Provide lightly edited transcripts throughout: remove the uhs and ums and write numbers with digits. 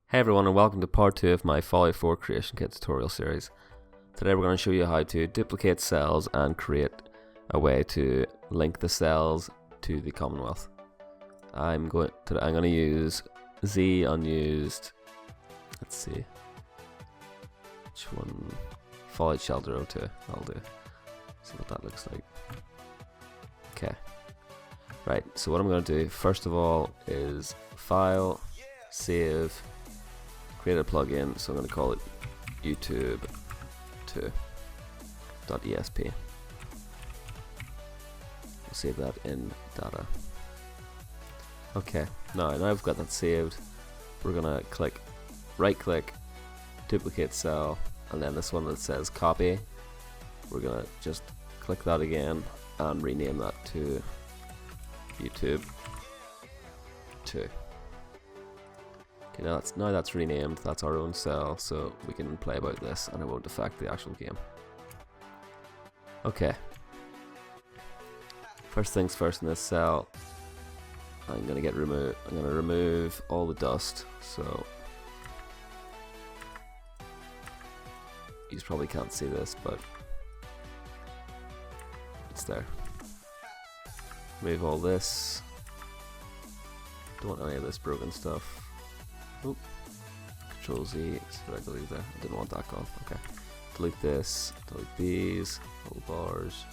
Hey everyone, and welcome to part 2 of my Fallout 4 creation kit tutorial series. Today we're going to show you how to duplicate cells and create a way to link the cells to the Commonwealth. I'm going to use Z unused. Let's see, which one? Fallout Shelter 02. I'll do. See what that looks like. Okay. Right. So what I'm going to do first of all is File, Save. Create a plugin, so I'm going to call it YouTube2.esp. We'll save that in data. Okay, now I've got that saved. We're going to right click, duplicate cell, and then this one that says copy, we're going to just click that again and rename that to YouTube2. Okay, now that's renamed, that's our own cell, so we can play about this and it won't affect the actual game. Okay. First things first in this cell, I'm gonna remove all the dust, so you probably can't see this, but it's there. Remove all this. Don't want any of this broken stuff. Oop. Ctrl+Z, so I delete there. I didn't want that gone. Okay. Delete this, delete these, little bars.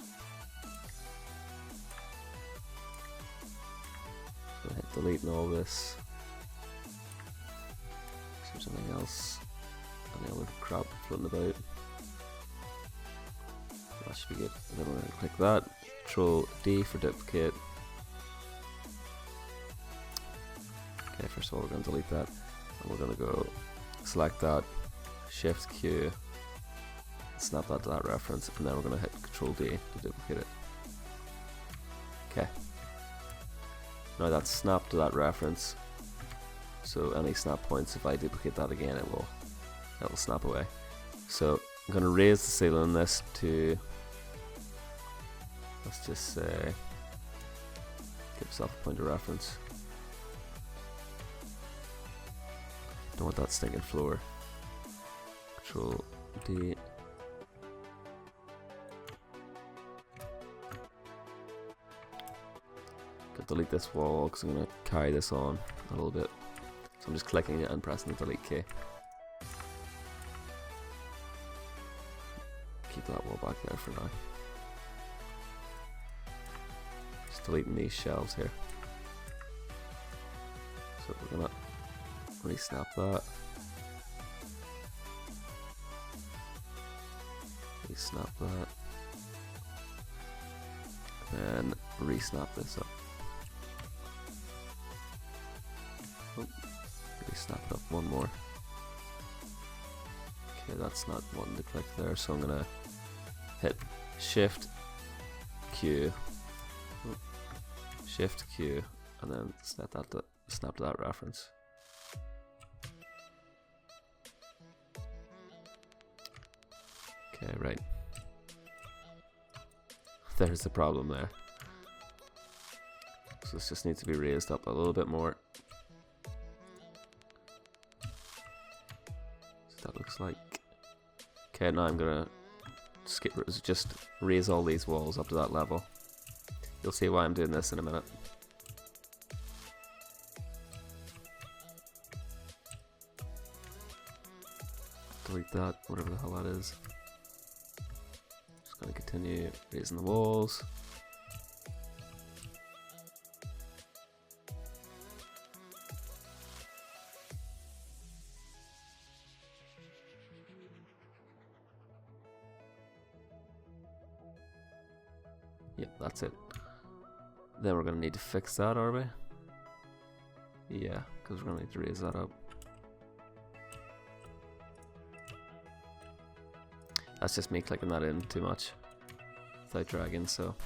So hit delete and all this. Is there something else? Any other crap floating about? That should be good. And then we're going to click that. Ctrl+D for duplicate. Okay, first of all we're going to delete that. And we're going to go select that, Shift-Q, snap that to that reference, and then we're going to hit Ctrl+D to duplicate it. Okay. Now that's snapped to that reference, so any snap points, if I duplicate that again, it'll snap away. So I'm going to raise the ceiling on this to, let's just say, give yourself a point of reference. Don't want that stinking floor. Ctrl+D. Delete this wall because I'm going to carry this on a little bit. So I'm just clicking it and pressing the delete key. Keep that wall back there for now. Just deleting these shelves here. So we're going to re-snap that. Re-snap that. And re-snap this up. Oh, re-snap it up one more. Okay, that's not wanting to click there, so I'm gonna hit Shift-Q. Oh, Shift-Q, and then snap to that reference. Okay, right. There's the problem there. So this just needs to be raised up a little bit more. So that looks like. Okay, now I'm gonna just raise all these walls up to that level. You'll see why I'm doing this in a minute. Delete that, whatever the hell that is. Going to continue raising the walls. Yep, that's it. Then we're going to need to fix that, are we? Yeah, because we're going to need to raise that up. That's just me clicking that in too much without dragging, so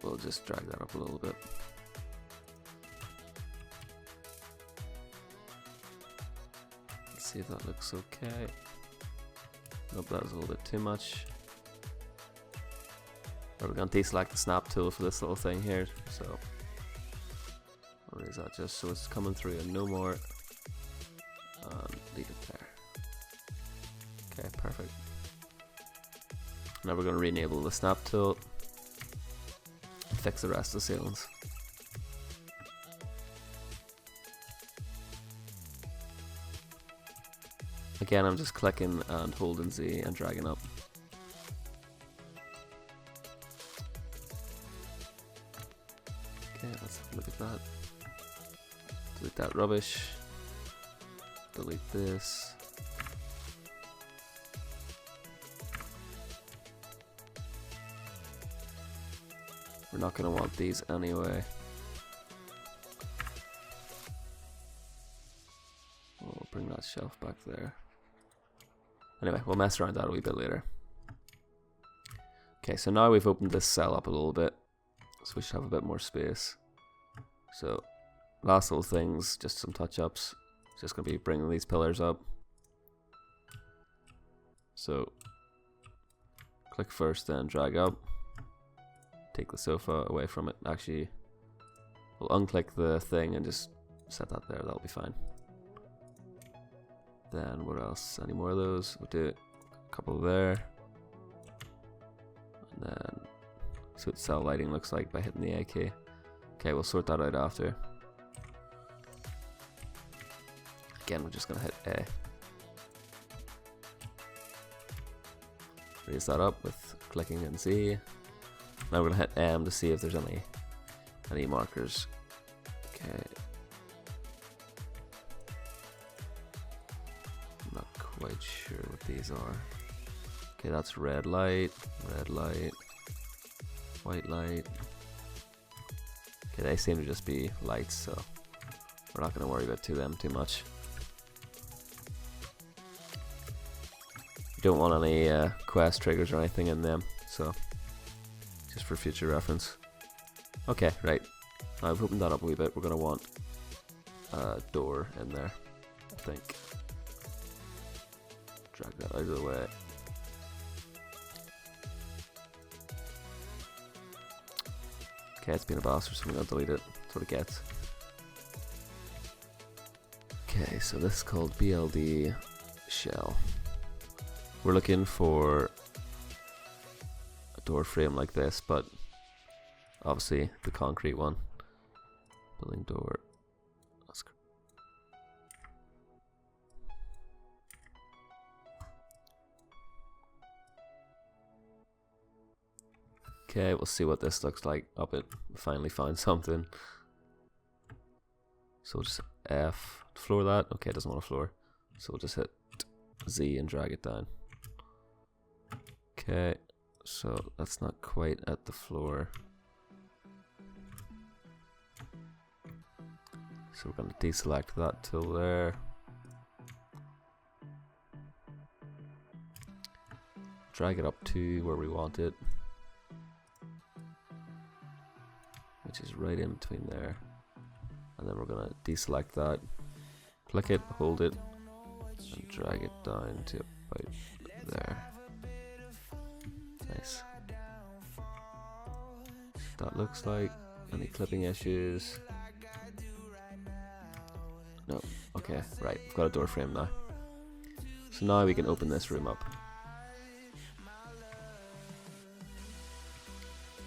we'll just drag that up a little bit. Let's see if that looks okay. Nope, that was a little bit too much. We're going to deselect the snap tool for this little thing here, so I'll Where is that? Just so it's coming through and no more. And leave it there. Okay, perfect. Now we're going to re-enable the snap tool. Fix the rest of the ceilings. Again, I'm just clicking and holding Z and dragging up. Okay, let's have a look at that. Delete that rubbish. Delete this. We're not going to want these anyway. We'll bring that shelf back there. Anyway, we'll mess around that a wee bit later. Okay, so now we've opened this cell up a little bit, so we should have a bit more space. So, last little things, just some touch-ups. Just going to be bringing these pillars up. So, click first, then drag up. Take the sofa away from it. Actually, we'll unclick the thing and just set that there. That'll be fine. Then what else? Any more of those? We'll do a couple there. And then see what cell lighting looks like by hitting the A key. Okay, we'll sort that out after. Again, we're just going to hit A. Raise that up with clicking and Z. Now we're going to hit M to see if there's any markers. Okay. I'm not quite sure what these are. Okay, that's red light, white light. Okay, they seem to just be lights, so we're not going to worry about them too much. You don't want any quest triggers or anything in them, so just for future reference. Okay, right. Now I've opened that up a wee bit. We're going to want a door in there, I think. Drag that out of the way. Okay, it's been a bastard, so I'm going to delete it. That's what it gets. Okay, so this is called BLD shell. We're looking for a door frame like this, but obviously the concrete one. Building door. Okay, we'll see what this looks like. Up it. Finally found something. So we'll just F to floor that. Okay, it doesn't want to floor. So we'll just hit Z and drag it down. Okay, so that's not quite at the floor. So we're going to deselect that till there. Drag it up to where we want it, which is right in between there. And then we're going to deselect that, click it, hold it, and drag it down to about there. Nice. That looks like. Any clipping issues? No. Okay, right. We've got a door frame now. So now we can open this room up.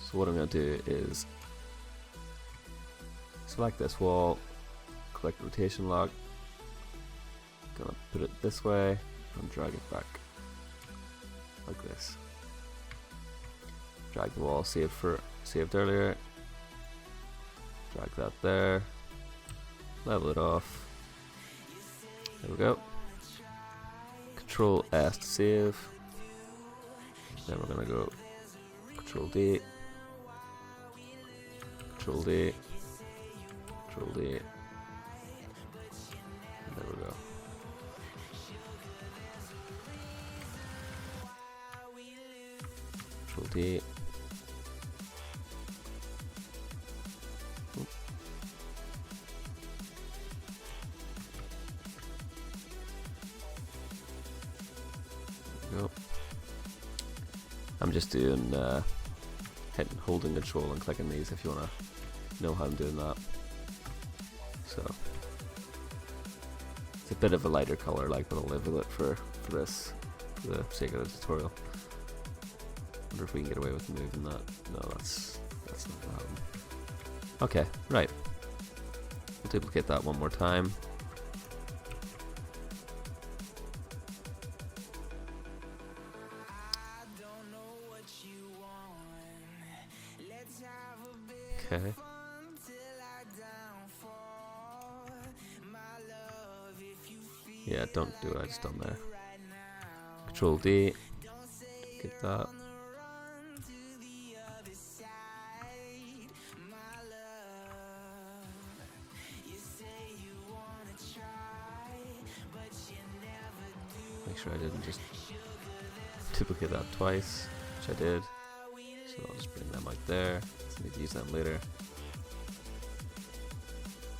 So what I'm going to do is select this wall, click rotation lock, gonna put it this way and drag it back like this. Drag the wall saved earlier, drag that there, level it off. There we go. Ctrl+S to save. Then we're gonna go Ctrl+D, Ctrl+D, Ctrl+D. There we go. Ctrl+D. Go. I'm just doing holding Control and clicking these if you want to know how I'm doing that. So it's a bit of a lighter color, like, but I'll live with it for the sake of the tutorial. Wonder if we can get away with moving that. No, that's not gonna happen. Okay, right. We'll duplicate that one more time. Okay. Yeah, don't do what I just done there. Ctrl+D. Get that. Make sure I didn't just duplicate that twice, which I did. So I'll just bring them out there. So I need to use them later.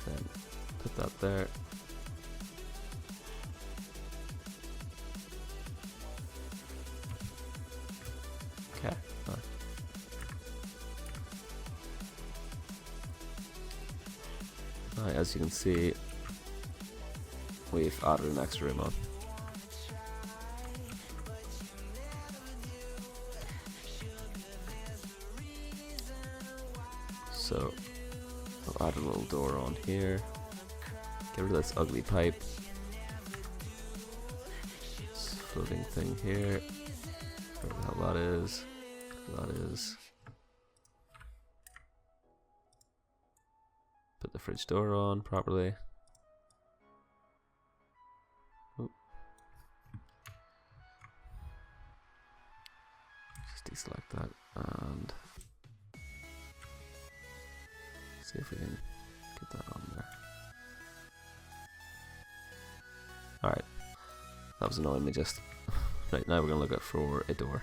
Then put that there. Okay. Alright, as you can see, we've added an extra room on. So I'll add a little door on here. Get rid of this ugly pipe. This floating thing here. Whatever the hell that is. That is. Put the fridge door on properly. Oop. Just deselect that and see if we can get that on there. Alright. That was annoying me just. Right, now we're going to look at for a door.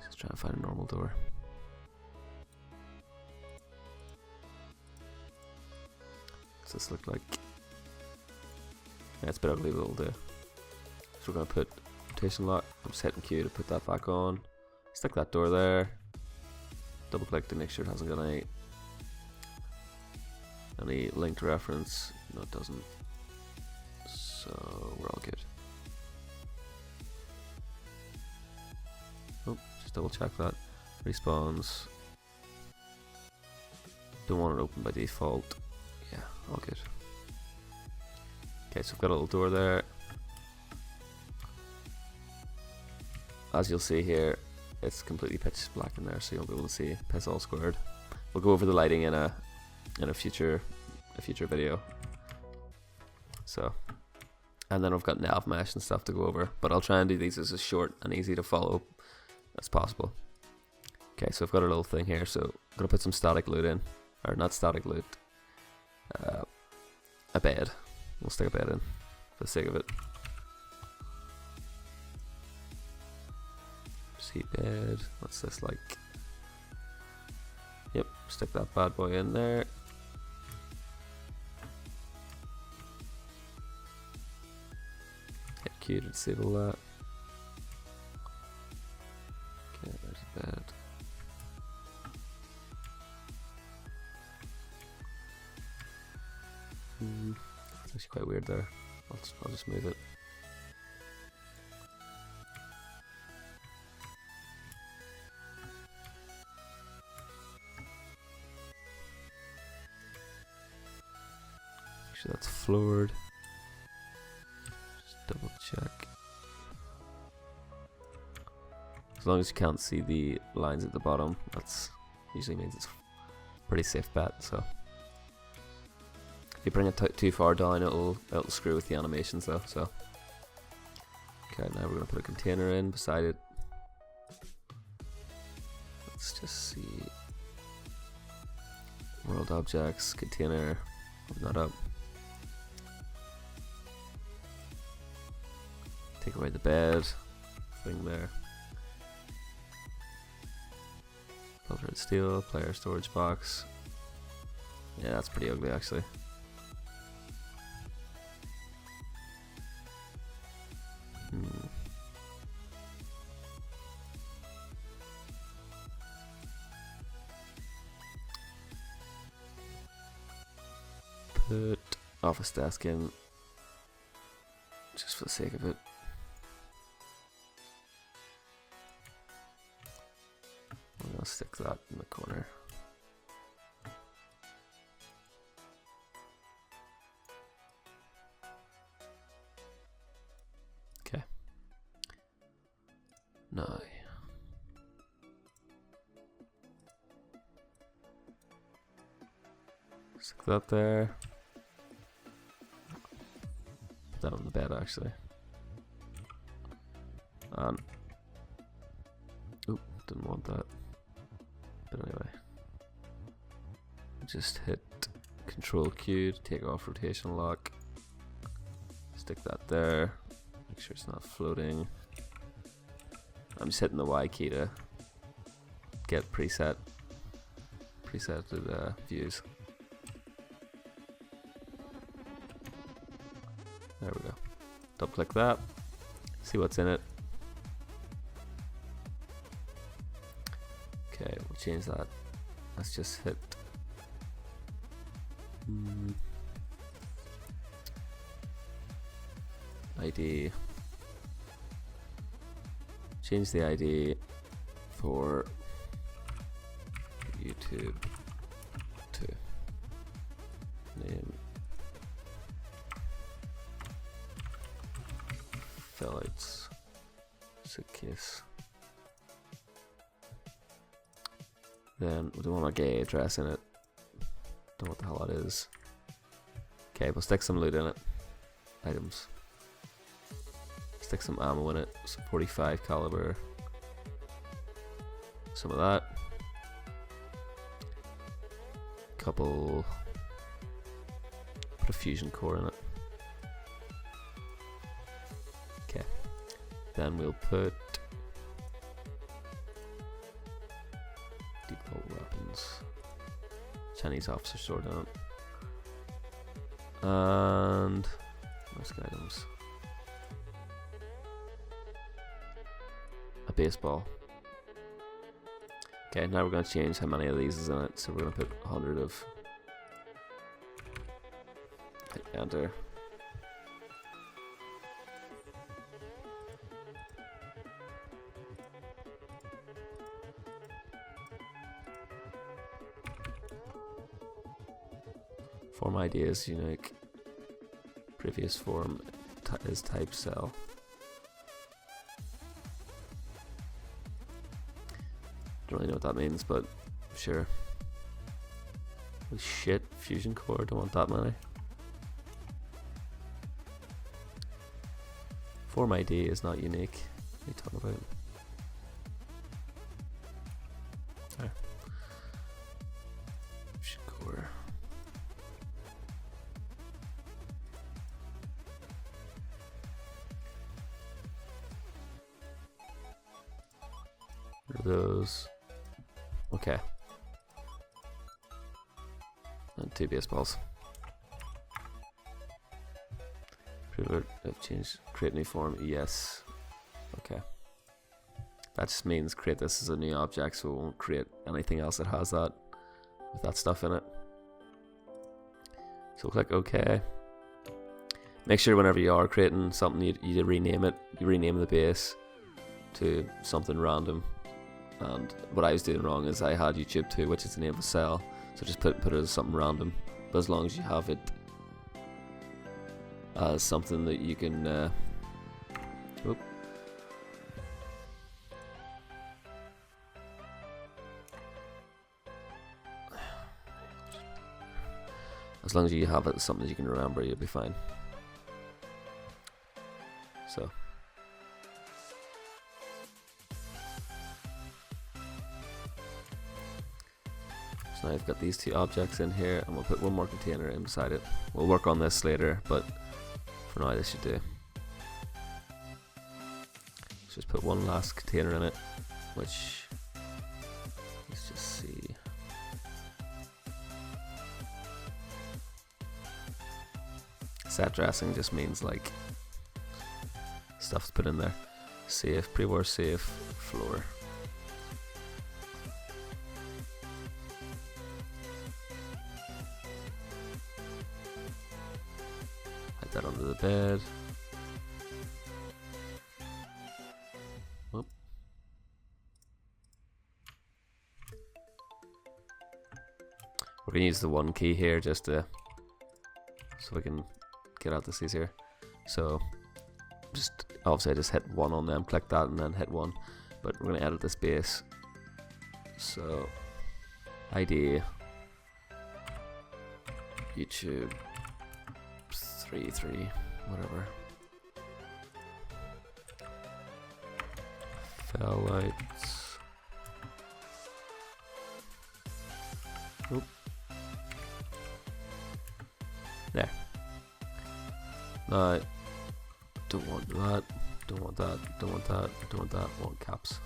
Just trying to find a normal door. What's this look like? Yeah, it's a bit ugly, but it'll do. So we're going to put rotation lock. I'm just hitting Q to put that back on. Stick that door there. Double click to make sure it hasn't got any linked reference. No, it doesn't. So we're all good. Oh, just double check that. Respawns. Don't want it open by default. Yeah, all good. Okay, so we've got a little door there. As you'll see here, it's completely pitch black in there, so you'll be able to see piss all squared. We'll go over the lighting in a future video. So, and then I've got nav mesh and stuff to go over, but I'll try and do these as short and easy to follow as possible. Okay, so I've got a little thing here, so I'm gonna put some static loot in, or not static loot, a bed. We'll stick a bed in for the sake of it. See bed. What's this like? Yep, stick that bad boy in there. Hit Q to disable that. Okay, there's a bed. It's actually quite weird there. I'll just move it. Actually, that's floored. Just double check. As long as you can't see the lines at the bottom, that's usually means it's a pretty safe bet. So if you bring it too far down, it'll screw with the animations though. So okay, now we're gonna put a container in beside it. Let's just see. World objects, container, open that up. Take away the bed thing there. Filtered steel, player storage box. Yeah, that's pretty ugly actually. put office desk in just for the sake of it. I'm gonna stick that in the corner. Okay. Now stick that there. Put that on the bed actually. And oop, didn't want that. But anyway, just hit Ctrl+Q to take off rotation lock. Stick that there. Make sure it's not floating. I'm just hitting the Y key to get presetted views. There we go. Double click that. See what's in it. Okay, we'll change that. Let's just hit ID. Change the ID for YouTube to name Fellouts suitcase. Then we don't want a gay address in it. Don't know what the hell that is. Okay, we'll stick some loot in it. Items. Stick some ammo in it. Some 45 caliber. Some of that. Couple. Put a fusion core in it. Okay. Then we'll put default weapons. Chinese officer sword on it. And Misc items. A baseball. Okay, now we're going to change how many of these is in it. So we're going to put 100 of. Hit enter. Form ID is unique. Previous form is type cell. Don't really know what that means, but sure. Holy shit, fusion core, don't want that many. Form ID is not unique. What are you talking about? There. Fusion core. Those. Okay. And 2 baseballs. I've changed. Create new form. Yes. Okay. That just means create this as a new object, so it won't create anything else that has that with that stuff in it. So click OK. Make sure whenever you are creating something, you rename it. You rename the base to something random. And what I was doing wrong is I had YouTube 2, which is the name of a cell, so just put it as something random. But as long as you have it as something that you can as long as you have it as something that you can remember, you'll be fine. So now I've got these 2 objects in here, and we'll put one more container in beside it. We'll work on this later, but for now this should do. Let's just put one last container in it, which, let's just see. Set dressing just means like stuff to put in there. Safe, pre-war safe, floor. Put that under the bed. Whoop. We're gonna use the 1 key here just to so we can get out the C's here. So just obviously I just hit 1 on them, click that and then hit 1. But we're gonna edit this base. So ID YouTube 33 whatever. Fell lights. Oop. There. No, don't want that. Don't want that. Don't want that. Don't want that. I want caps.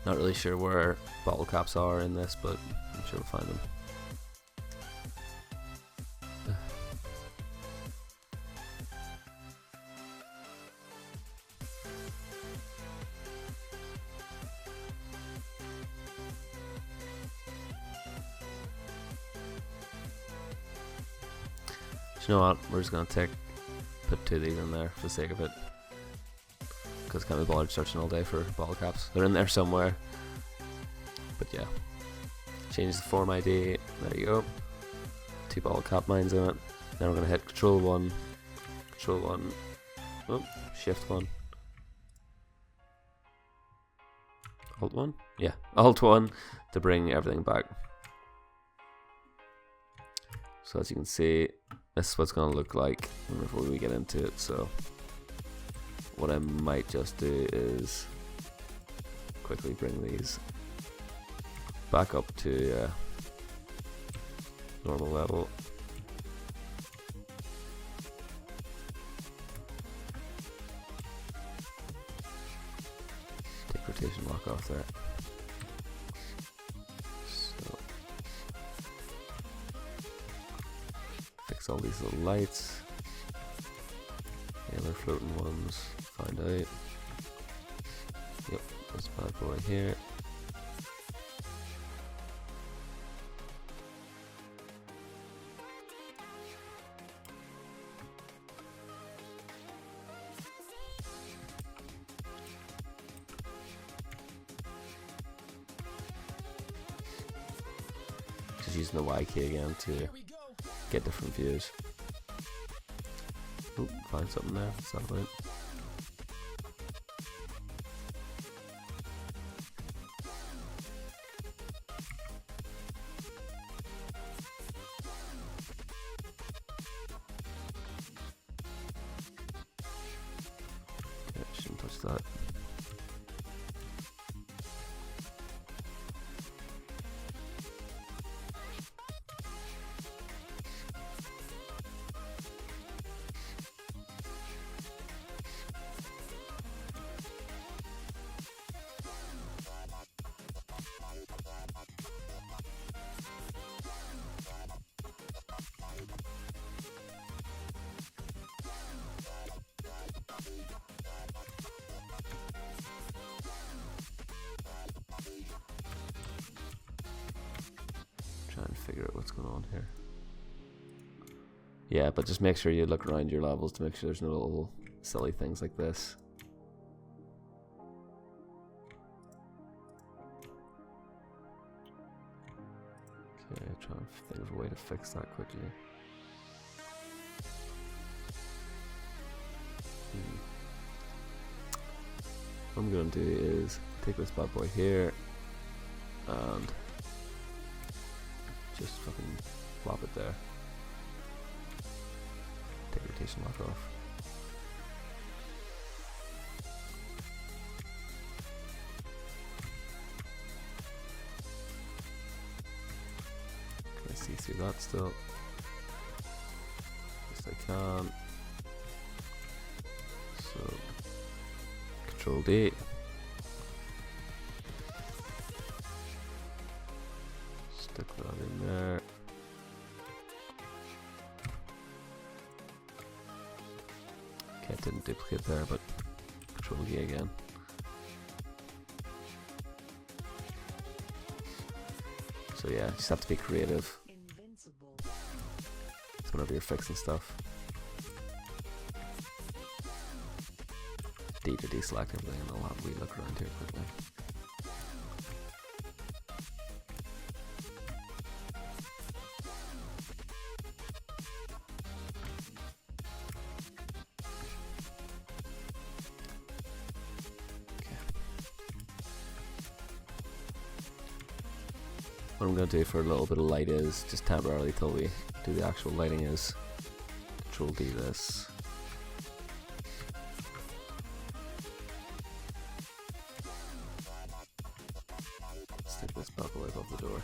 Not really sure where bottle caps are in this, but I'm sure we'll find them. You know what? We're just gonna put 2 of these in there for the sake of it, because can't be bothered searching all day for bottle caps. They're in there somewhere. But yeah, change the form ID. There you go. 2 bottle cap mines in it. Then we're gonna hit Ctrl+1, Ctrl+1, oh, Shift+1, Alt+1. Yeah, Alt+1 to bring everything back. So as you can see, this is what it's gonna look like before we get into it. So what I might just do is quickly bring these back up to normal level. Take rotation lock off there. So fix all these little lights. The other floating ones, find out. Yep, this bad boy here. Just using the Y key again to get different views. Oh, find something there. That's not about it. Okay, shouldn't touch that. Trying to figure out what's going on here. Yeah, but just make sure you look around your levels to make sure there's no little silly things like this. Okay, trying to think of a way to fix that quickly. What I'm going to do is take this bad boy here and just fucking plop it there. Take rotation lock off. Can I see through that still? Yes, I can. So Ctrl+D. Stick that in there. Okay, it didn't duplicate there, but Ctrl+G again. So yeah, just have to be creative. So whenever you're fixing stuff, D to deselect everything, and I'll have a wee look around here quickly. What I'm going to do for a little bit of light is just temporarily till we do the actual lighting is Ctrl D this. Stick this back away above the door.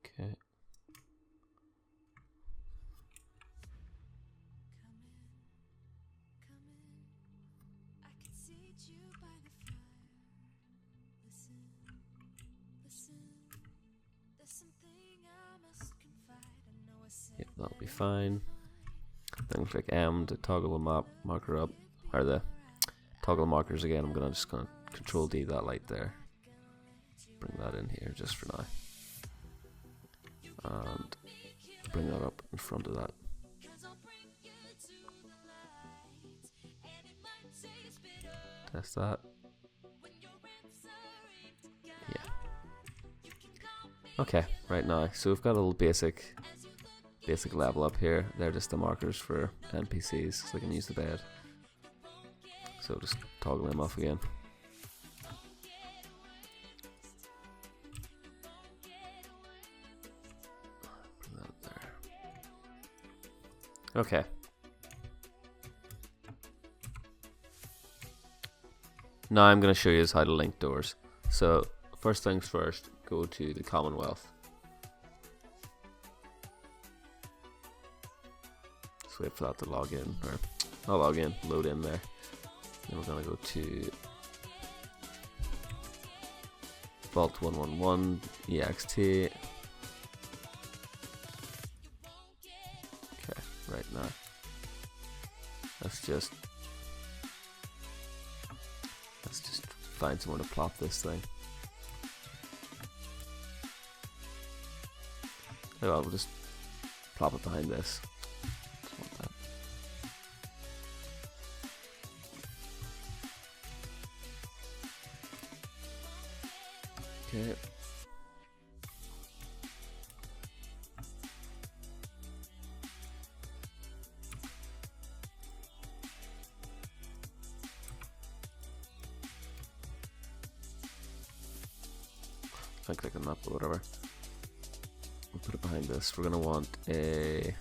Okay. Yep, that'll be fine. Then click M to toggle the map marker up, or the toggle markers again. I'm just gonna Control D that light there. Bring that in here just for now, and bring that up in front of that. Test that. Yeah. Okay, right now, so we've got a little basic level up here. They're just the markers for NPCs, so they can use the bed. So just toggle them off again. Bring that there. Okay. Now I'm going to show you how to link doors. So first things first, go to the Commonwealth. Just wait for that to log in, or not log in, load in there. Then we're going to go to Vault 111 ext. Okay, right now. Let's just find somewhere to plop this thing. Oh well, we'll just plop it behind this. Just want that. Okay. I click on that, but whatever. We'll put it behind this. We're gonna want a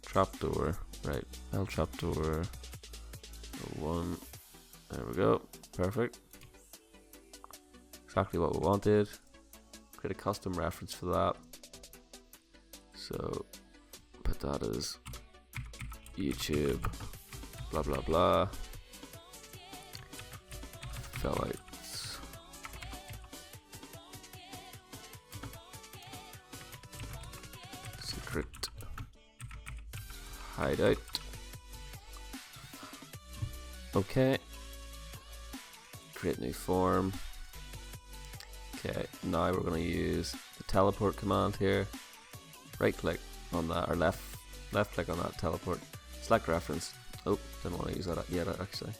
trapdoor, right? L trapdoor 1. There we go. Perfect. Exactly what we wanted. Create a custom reference for that. So put that as YouTube, blah blah blah. Fell out. Secret hideout. Okay. Create new form. Okay, now we're going to use the teleport command here. Right click on that, or left click on that teleport. Select reference. Oh, didn't want to use that yet actually.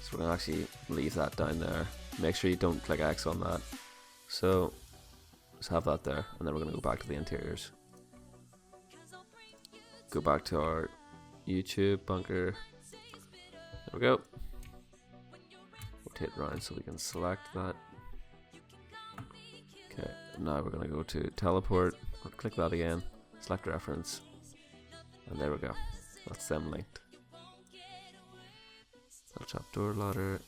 So we're going to actually leave that down there. Make sure you don't click X on that. So just have that there, and then we're going to go back to the interiors. Go back to our YouTube bunker. There we go. Rotate around so we can select that. Okay, now we're going to go to teleport. Click that again. Select reference. And there we go. That's them linked. Trapdoor ladder.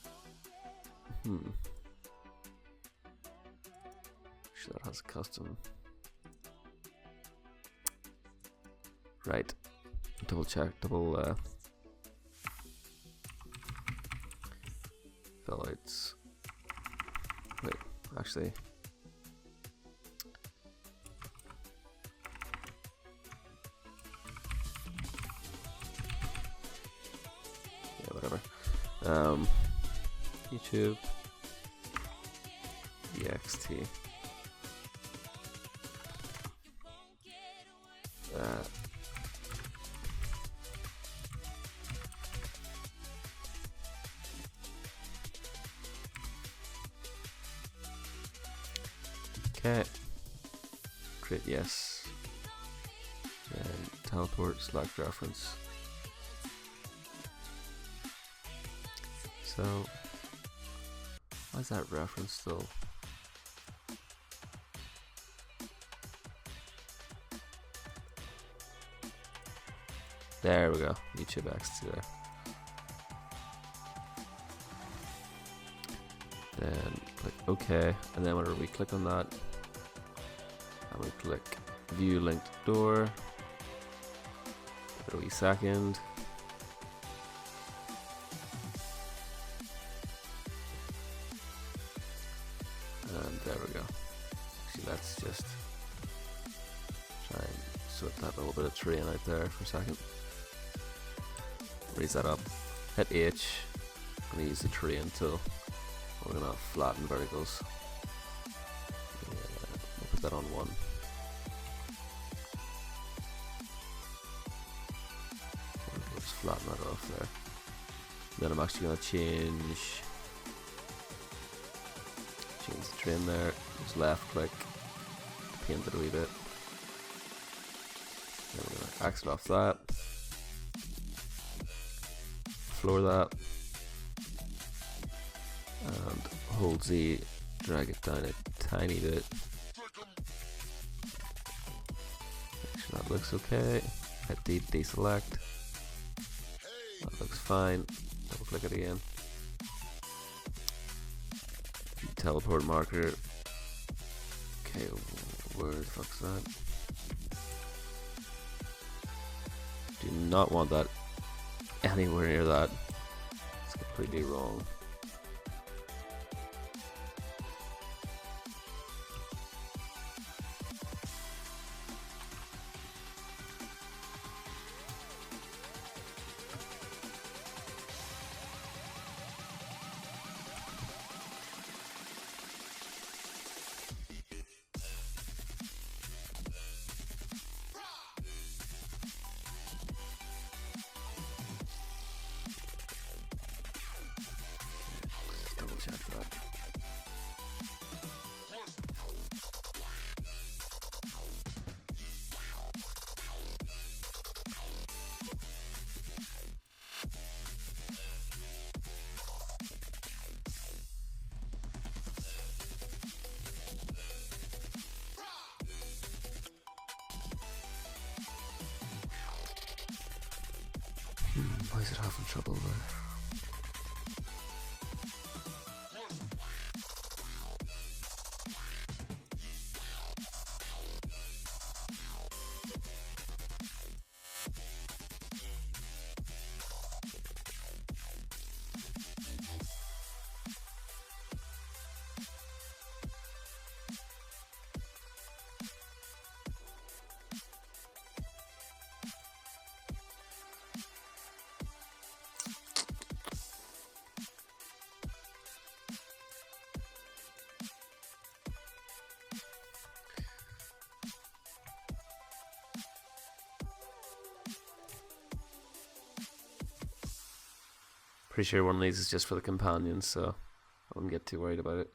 That has custom. Right. double fill outs. Wait, actually. Yeah, whatever. YouTube ext. Okay. Create yes. And teleport select reference. So why is that reference still? There we go. YouTube ext there. Then click OK, and then whenever we click on that, and we click View Linked Door, give it a wee second. And there we go. Actually, let's just try and sort that little bit of terrain out there for a second. Raise that up. Hit H. I'm going to use the terrain tool. We're going to flatten verticals. Yeah, we'll put that on 1. We'll just flatten that off there. Then I'm actually going to change the terrain there. Just left click, paint it a wee bit. Then we're going to exit off that. Floor that. And hold Z, drag it down a tiny bit. Make sure that looks okay. Hit D, deselect. That looks fine. Double click it again. Teleport marker. Okay, where the fuck's that? Do not want that anywhere near that. It's completely wrong. Check that. Why is it having trouble there? Pretty sure one of these is just for the companions, so I wouldn't get too worried about it.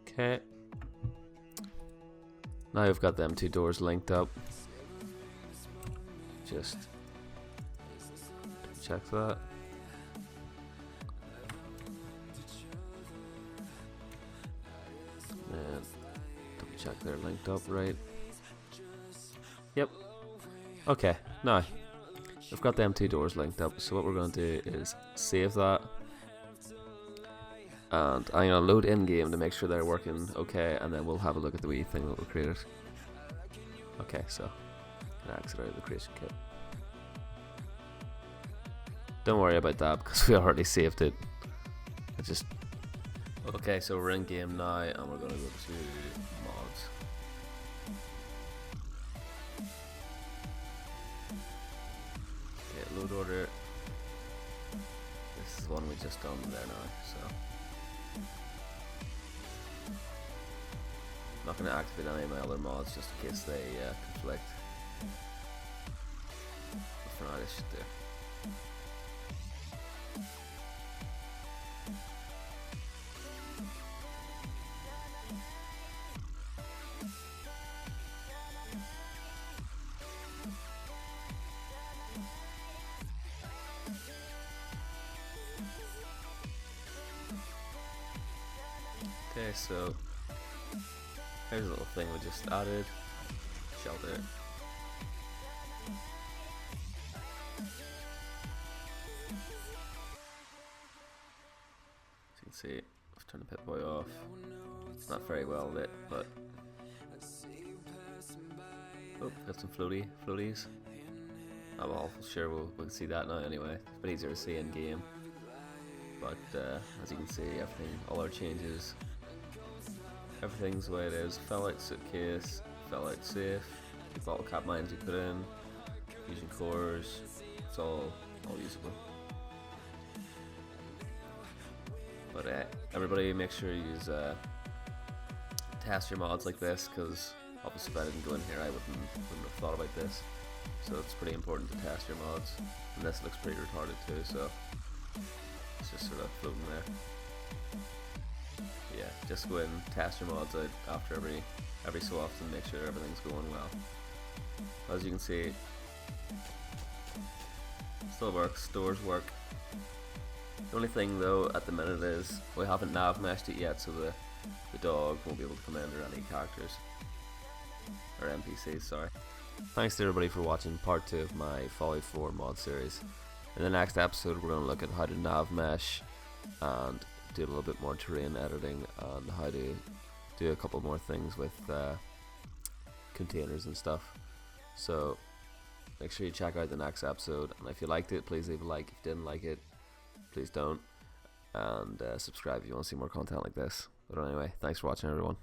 Okay. Now I've got them two doors linked up. Just check that. And double check they're linked up right. Yep. Okay, now I've got them two doors linked up, so what we're going to do is save that. And I'm gonna load in game to make sure they're working okay, and then we'll have a look at the wee thing that we created. Okay, so I'm gonna exit out of the creation kit. Don't worry about that because we already saved it. Okay, so we're in game now, and we're gonna go to mods. Okay, load order. This is the one we just done there now, so I'm not going to activate any of my other mods just in case they conflict. But for now, this should do. Okay, so here's a little thing we just added. Shelter. As you can see, I've turned the Pip-Boy off. It's not very well lit, but oh, got some floaties. Oh well, sure we'll see that now anyway. It's a bit easier to see in game. But as you can see, all our changes, everything's the way it is. Fell out suitcase, fell out safe, the bottle cap mines we put in, fusion cores, it's all usable. But everybody make sure you test your mods like this, because obviously if I didn't go in here I wouldn't have thought about this. So it's pretty important to test your mods, and this looks pretty retarded too, so it's just sort of floating there. Yeah, just go in and test your mods out after every so often, make sure everything's going well. As you can see, still works, stores work. The only thing though at the minute is we haven't nav meshed it yet, so the dog won't be able to come in, or any characters or NPCs, sorry. Thanks to everybody for watching part 2 of my Folly 4 mod series. In the next episode we're going to look at how to nav mesh and do a little bit more terrain editing, and how to do a couple more things with containers and stuff. So make sure you check out the next episode, and if you liked it, please leave a like. If you didn't like it, please don't, and subscribe if you want to see more content like this. But anyway, thanks for watching everyone.